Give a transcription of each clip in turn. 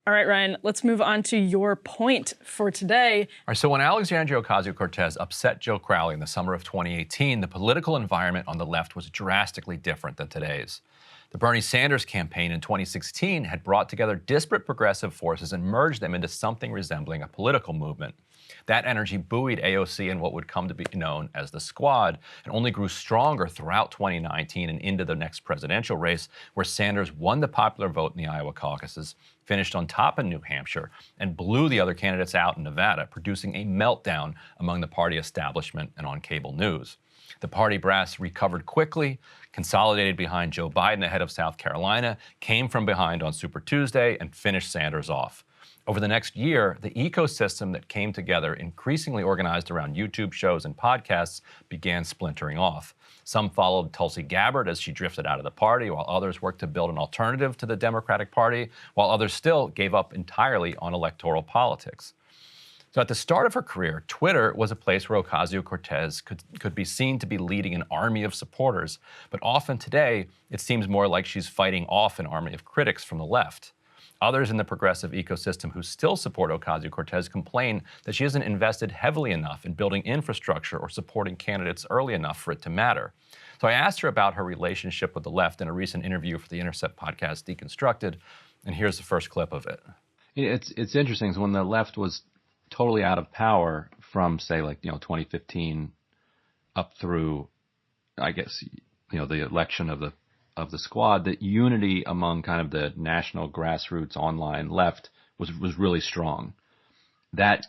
All right, Ryan, let's move on to your point for today. All right, so when Alexandria Ocasio-Cortez upset Joe Crowley in the summer of 2018, the political environment on the left was drastically different than today's. The Bernie Sanders campaign in 2016 had brought together disparate progressive forces and merged them into something resembling a political movement. That energy buoyed AOC in what would come to be known as the Squad and only grew stronger throughout 2019 and into the next presidential race, where Sanders won the popular vote in the Iowa caucuses, finished on top in New Hampshire, and blew the other candidates out in Nevada, producing a meltdown among the party establishment and on cable news. The party brass recovered quickly, consolidated behind Joe Biden ahead of South Carolina, came from behind on Super Tuesday, and finished Sanders off. Over the next year, the ecosystem that came together, increasingly organized around YouTube shows and podcasts, began splintering off. Some followed Tulsi Gabbard as she drifted out of the party, while others worked to build an alternative to the Democratic Party, while others still gave up entirely on electoral politics. So at the start of her career, Twitter was a place where Ocasio-Cortez could be seen to be leading an army of supporters, but often today, it seems more like she's fighting off an army of critics from the left. Others in the progressive ecosystem who still support Ocasio-Cortez complain that she hasn't invested heavily enough in building infrastructure or supporting candidates early enough for it to matter. So I asked her about her relationship with the left in a recent interview for the Intercept podcast, Deconstructed, and here's the first clip of it. It's interesting. So when the left was totally out of power from, say, 2015 up through, I guess, the election of the Squad, that unity among kind of the national grassroots online left was really strong. That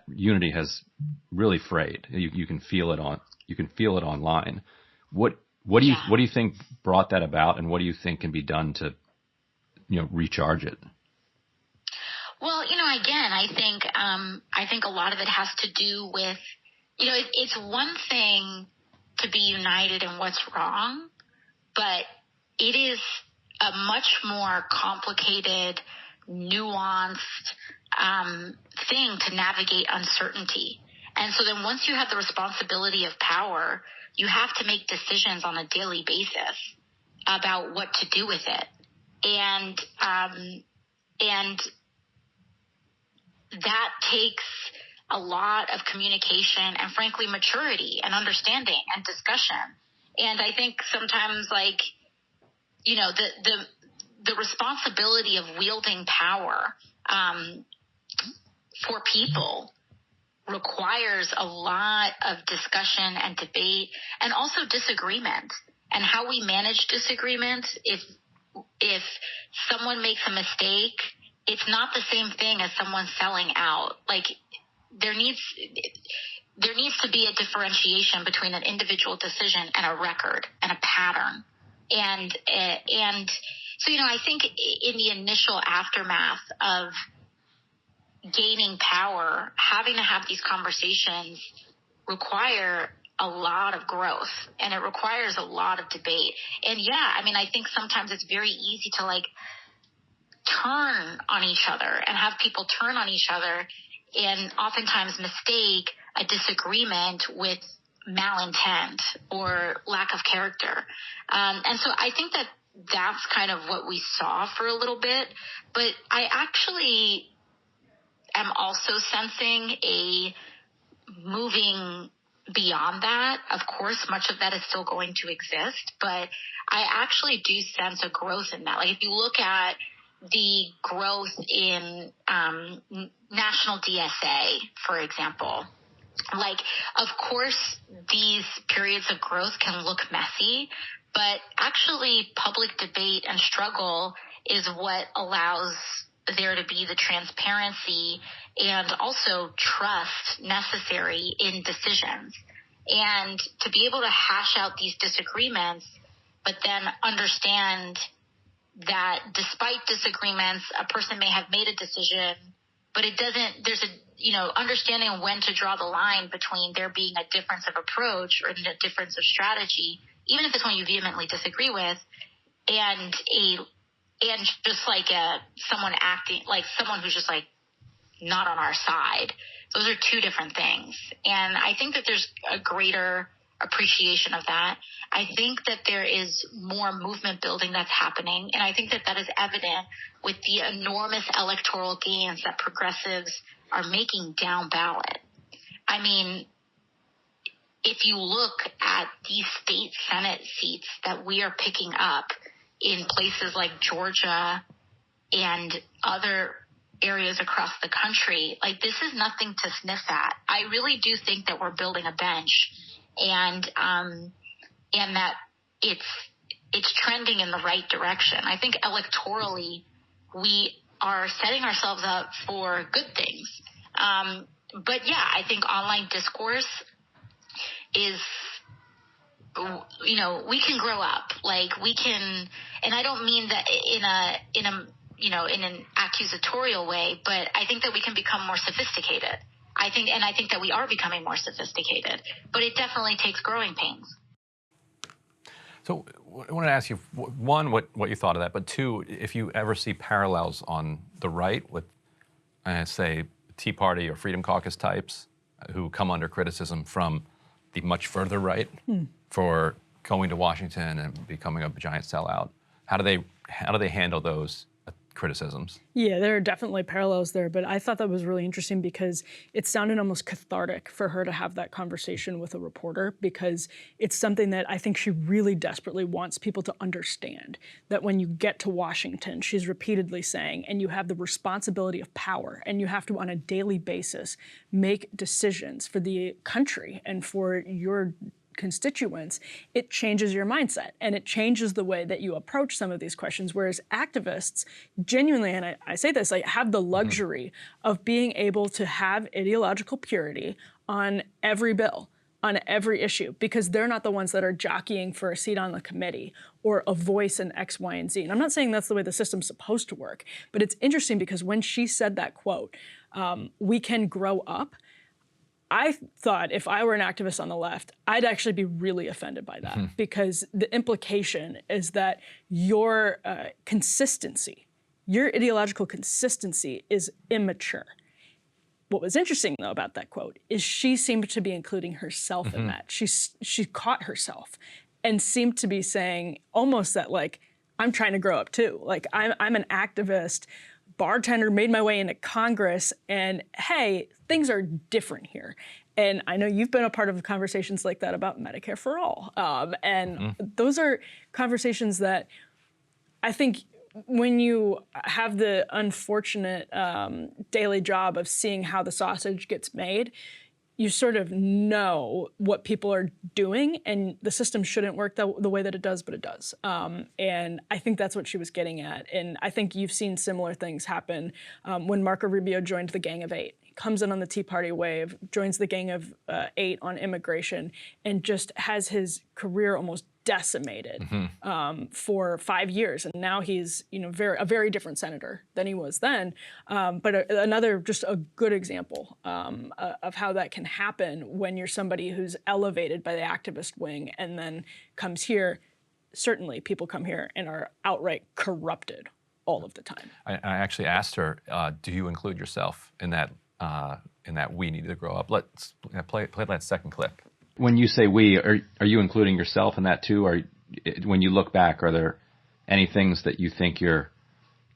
unity has really frayed. You can feel it online. What do you think brought that about, and what do you think can be done to recharge it? Well, again, I think a lot of it has to do with, it's one thing to be united in what's wrong, but it is a much more complicated, nuanced thing to navigate uncertainty. And so then once you have the responsibility of power, you have to make decisions on a daily basis about what to do with it. And that takes a lot of communication and, frankly, maturity and understanding and discussion. And I think sometimes, the responsibility of wielding power for people requires a lot of discussion and debate, and also disagreement, and how we manage disagreement. If someone makes a mistake, it's not the same thing as someone selling out. There needs to be a differentiation between an individual decision and a record and a pattern. And so, I think in the initial aftermath of gaining power, having to have these conversations require a lot of growth, and it requires a lot of debate. And I think sometimes it's very easy to turn on each other and have people turn on each other, and oftentimes mistake a disagreement with malintent or lack of character. And so I think that that's kind of what we saw for a little bit. But I actually am also sensing a moving beyond that. Of course, much of that is still going to exist, but I actually do sense a growth in that. If you look at the growth in national DSA, for example, of course, these periods of growth can look messy, but actually public debate and struggle is what allows there to be the transparency and also trust necessary in decisions. And to be able to hash out these disagreements, but then understand that despite disagreements, a person may have made a decision, but there's understanding when to draw the line between there being a difference of approach or a difference of strategy, even if it's one you vehemently disagree with, and just someone acting like someone who's just not on our side. Those are two different things. And I think that there's a greater appreciation of that. I think that there is more movement building that's happening. And I think that that is evident with the enormous electoral gains that progressives are making down ballot. I mean, if you look at these state Senate seats that we are picking up in places like Georgia and other areas across the country, like, this is nothing to sniff at. I really do think that we're building a bench, and that it's trending in the right direction. I think electorally we are setting ourselves up for good things. But yeah, I think online discourse is, we can grow up. Like, we can, and I don't mean that in an accusatorial way, but I think that we can become more sophisticated. I think that we are becoming more sophisticated, but it definitely takes growing pains. So I want to ask you, one, what you thought of that, but two, if you ever see parallels on the right with, say, Tea Party or Freedom Caucus types who come under criticism from the much further right for going to Washington and becoming a giant sellout. How do they handle those criticisms? Yeah, there are definitely parallels there, but I thought that was really interesting because it sounded almost cathartic for her to have that conversation with a reporter, because it's something that I think she really desperately wants people to understand, that when you get to Washington, she's repeatedly saying, and you have the responsibility of power, and you have to, on a daily basis, make decisions for the country and for your constituents, it changes your mindset and it changes the way that you approach some of these questions. Whereas activists genuinely, and I say this, like, have the luxury of being able to have ideological purity on every bill, on every issue, because they're not the ones that are jockeying for a seat on the committee or a voice in X, Y, and Z. And I'm not saying that's the way the system's supposed to work, but it's interesting because when she said that quote, we can grow up, I thought if I were an activist on the left, I'd actually be really offended by that, because the implication is that your consistency, your ideological consistency is immature. What was interesting, though, about that quote is she seemed to be including herself in that. She caught herself and seemed to be saying almost that, like, I'm trying to grow up too. Like, I'm an activist, bartender, made my way into Congress, and hey, things are different here. And I know you've been a part of conversations like that about Medicare for All. Those are conversations that I think when you have the unfortunate daily job of seeing how the sausage gets made, you sort of know what people are doing, and the system shouldn't work the way that it does, but it does. And I think that's what she was getting at. And I think you've seen similar things happen when Marco Rubio joined the Gang of Eight. He comes in on the Tea Party wave, joins the Gang of Eight on immigration, and just has his career almost decimated for 5 years, and now he's a very different senator than he was then. But another just a good example of how that can happen when you're somebody who's elevated by the activist wing and then comes here. Certainly, people come here and are outright corrupted all of the time. I actually asked her, "Do you include yourself in that? We need to grow up." Let's play that second clip. When you say we, are you including yourself in that too? Or when you look back, are there any things that you think your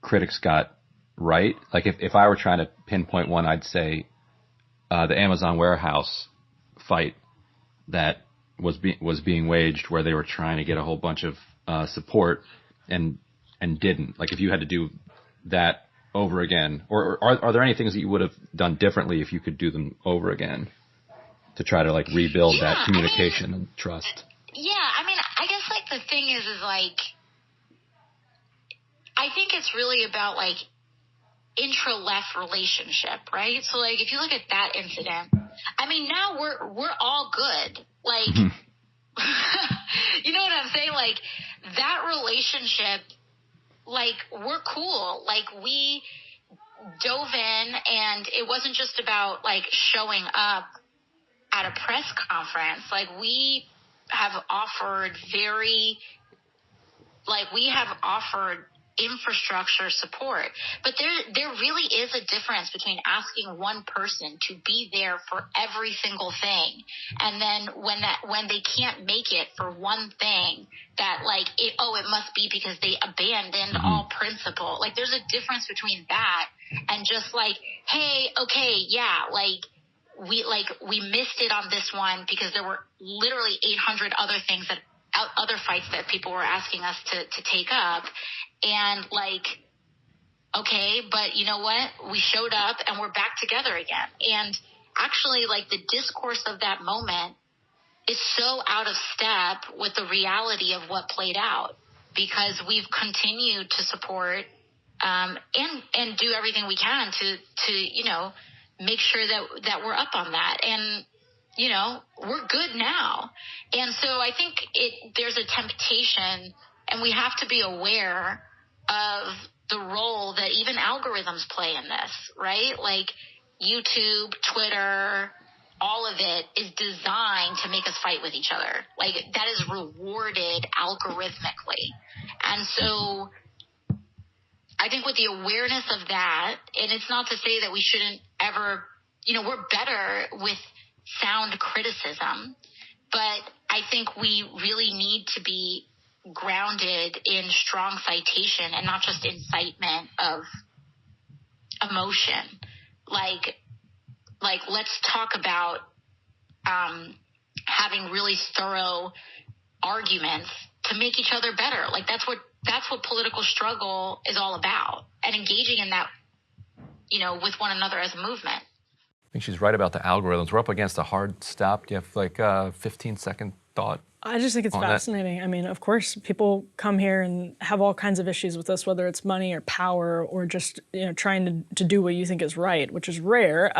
critics got right? Like if I were trying to pinpoint one, I'd say the Amazon warehouse fight that was being waged, where they were trying to get a whole bunch of support and didn't. Like, if you had to do that over again, or are there any things that you would have done differently if you could do them over again, to try to, like, rebuild that communication and trust? Yeah, I guess, like, the thing is like, I think it's really about, like, intra-left relationship, right? So, like, if you look at that incident, now we're all good. Like, you know what I'm saying? Like, that relationship, like, we're cool. Like, we dove in, and it wasn't just about, like, showing up at a press conference. Like, we have offered infrastructure support. But there really is a difference between asking one person to be there for every single thing, and then when they can't make it for one thing, that like it must be because they abandoned all principle. Like there's a difference between that and just like, hey, okay, yeah, like we missed it on this one because there were literally 800 other fights that people were asking us to take up. And like, okay, but you know what? We showed up and we're back together again. And actually, like, the discourse of that moment is so out of step with the reality of what played out, because we've continued to support and do everything we can to you know, make sure that we're up on that. And you know, we're good now. And so I think there's a temptation, and we have to be aware of the role that even algorithms play in this, right? Like YouTube, Twitter, all of it is designed to make us fight with each other. Like that is rewarded algorithmically. And so I think with the awareness of that, and it's not to say that we shouldn't ever, you know, we're better with sound criticism, but I think we really need to be grounded in strong citation and not just incitement of emotion. Like let's talk about having really thorough arguments to make each other better. Like that's what political struggle is all about, and engaging in that, you know, with one another as a movement. I think she's right about the algorithms. We're up against a hard stop. Do you have like a 15-second thought? I just think it's fascinating. I mean, of course, people come here and have all kinds of issues with us, whether it's money or power or just, you know, trying to do what you think is right, which is rare.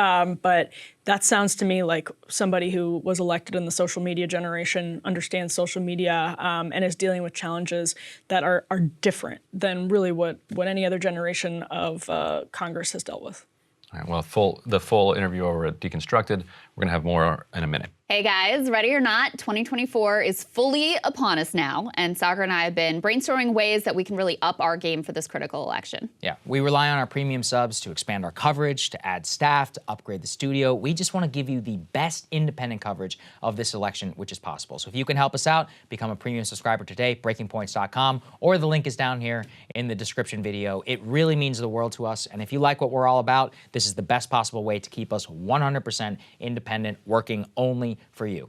But that sounds to me like somebody who was elected in the social media generation, understands social media, and is dealing with challenges that are different than really what any other generation of Congress has dealt with. All right, well, the full interview over at Deconstructed. We're going to have more in a minute. Hey guys, ready or not, 2024 is fully upon us now, and Saagar and I have been brainstorming ways that we can really up our game for this critical election. Yeah, we rely on our premium subs to expand our coverage, to add staff, to upgrade the studio. We just want to give you the best independent coverage of this election, which is possible. So if you can help us out, become a premium subscriber today, breakingpoints.com, or the link is down here in the description video. It really means the world to us, and if you like what we're all about, this is the best possible way to keep us 100% independent, working only for you.